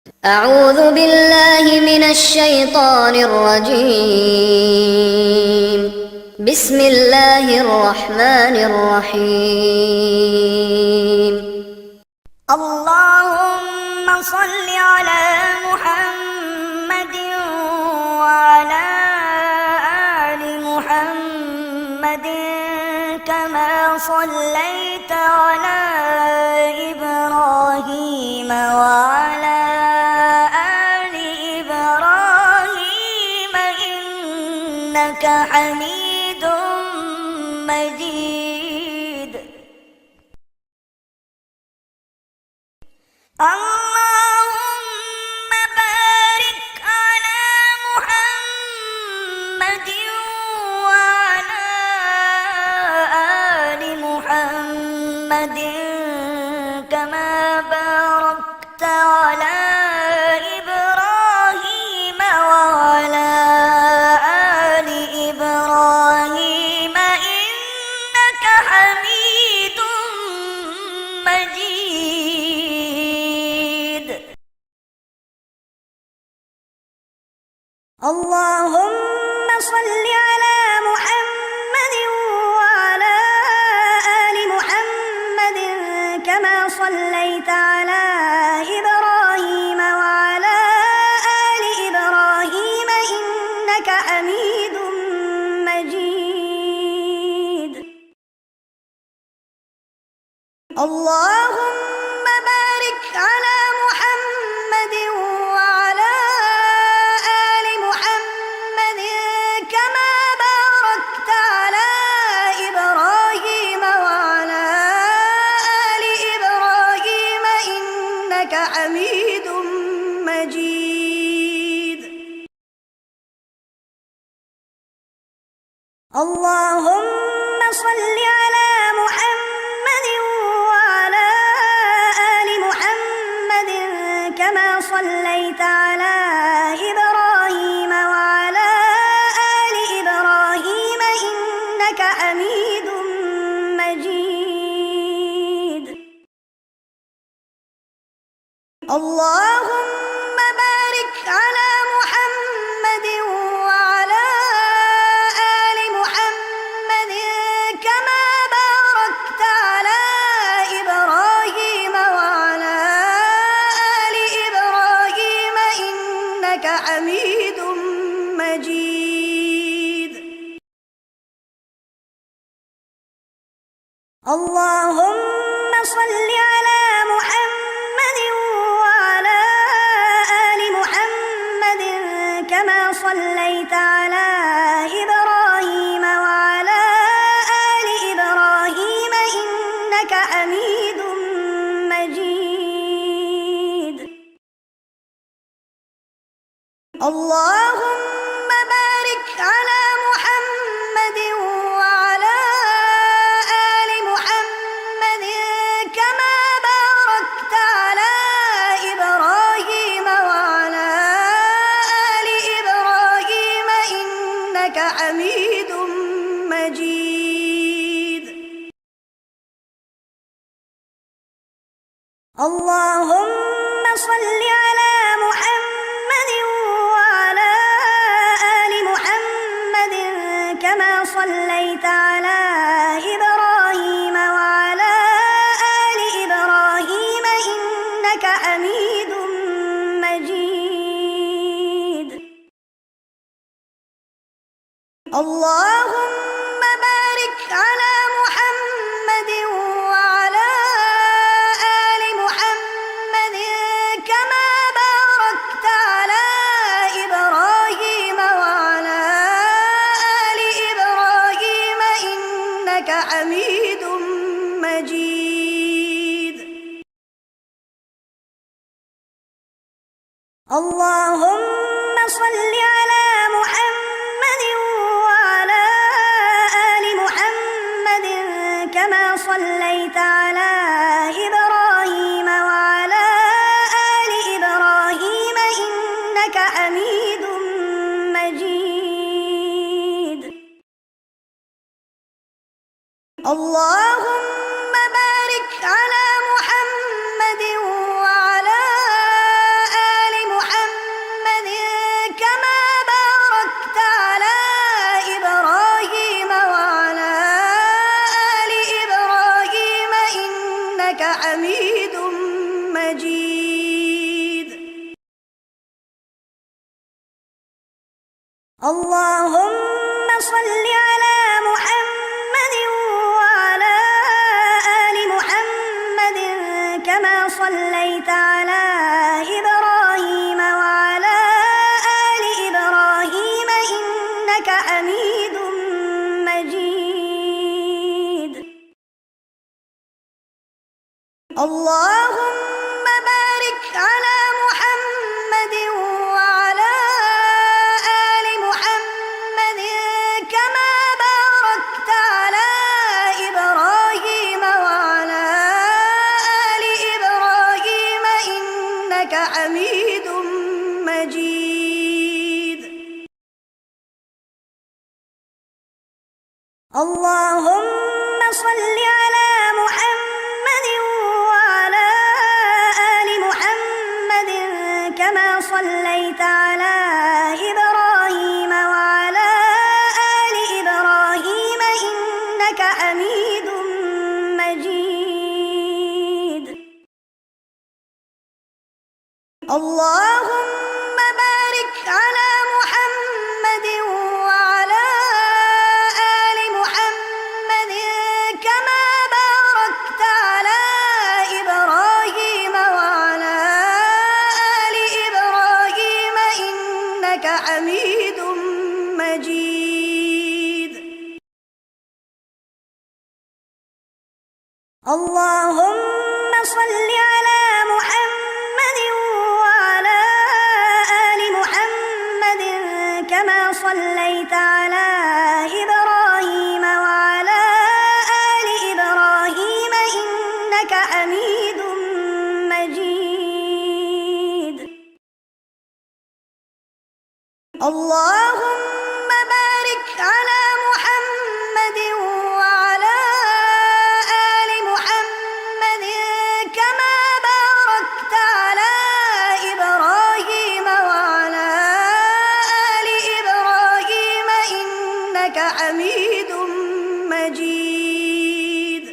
أعوذ بالله من الشيطان الرجيم. بسم الله الرحمن الرحيم. اللهم صل على محمد وعلى آل محمد كما صليت على إبراهيم وعلى آل إبراهيم إنك حميد مجيد. اللهم بارك على محمد وعلى آل محمد كما باركت على إبراهيم وعلى آل إبراهيم إنك حميد مجيد. اللهم صل على محمد وعلى آل محمد كما صليت على إبراهيم وعلى آل إبراهيم إنك حميد مجيد. اللهم بارك على محمد وعلى آل محمد كما باركت على إبراهيم وعلى آل إبراهيم إنك حميد مجيد. اللهم صل على محمد وعلى آل محمد كما صليت على إبراهيم وعلى آل إبراهيم إنك حميد مجيد. اللهم بارك على محمد وعلى آل محمد كما باركت على إبراهيم وعلى آل إبراهيم إنك حميد مجيد. اللهم صل على محمد وعلى آل محمد كما صليت على إبراهيم وعلى آل إبراهيم إنك حميد مجيد. اللهم بارك على محمد وعلى آل محمد كما باركت على إبراهيم وعلى آل إبراهيم إنك حميد مجيد. اللهم صل على محمد وعلى آل محمد كما صليت على إبراهيم وعلى آل إبراهيم إنك حميد مجيد. اللهم بارك على محمد وعلى آل محمد كما باركت على إبراهيم وعلى آل إبراهيم إنك حميد مجيد. اللهم صل على محمد وعلى آل محمد كما صليت على إبراهيم وعلى آل إبراهيم إنك حميد مجيد. اللهم بارك على محمد وعلى آل اللهم صل على محمد وعلى آل محمد كما صليت على إبراهيم وعلى آل إبراهيم إنك حميد مجيد. اللهم بارك على محمد وعلى آل محمد كما باركت على إبراهيم وعلى آل إبراهيم إنك حميد مجيد. اللهم صل على محمد وعلى آل محمد كما صليت على إبراهيم وعلى آل إبراهيم إنك حميد مجيد. اللهم بارك على محمد وعلى آل محمد كما باركت على إبراهيم وعلى آل إبراهيم إنك حميد مجيد. اللهم صل على محمد وعلى آل محمد كما صليت على إبراهيم وعلى آل إبراهيم إنك حميد مجيد. اللهم بارك على محمد وعلى آل محمد كما باركت على إبراهيم وعلى آل إبراهيم إنك حميد مجيد.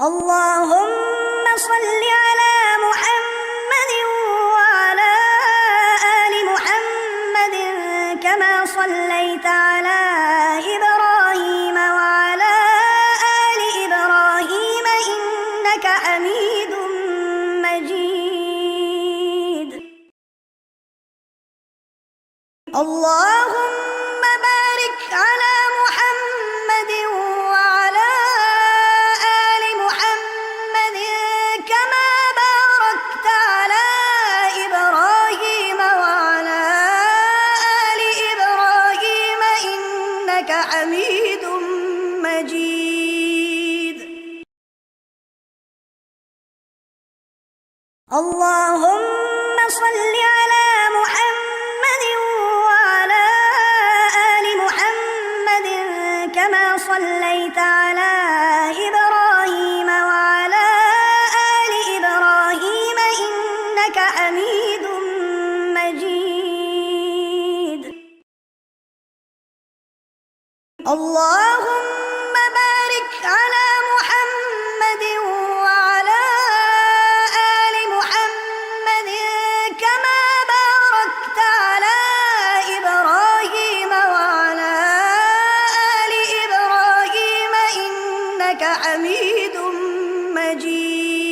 اللهم صل على محمد وعلى آل محمد كما صليت على إبراهيم وعلى آل إبراهيم إنك حميد مجيد. اللهم بارك على محمد وعلى آل محمد كما باركت على إبراهيم وعلى آل إبراهيم إنك حميد مجيد. اللهم صل على محمد وعلى آل محمد كما صليت على إبراهيم وعلى آل إبراهيم إنك حميد مجيد. اللهم بارك على محمد وعلى آل محمد كما باركت على إبراهيم وعلى آل إبراهيم إنك حميد مجيد.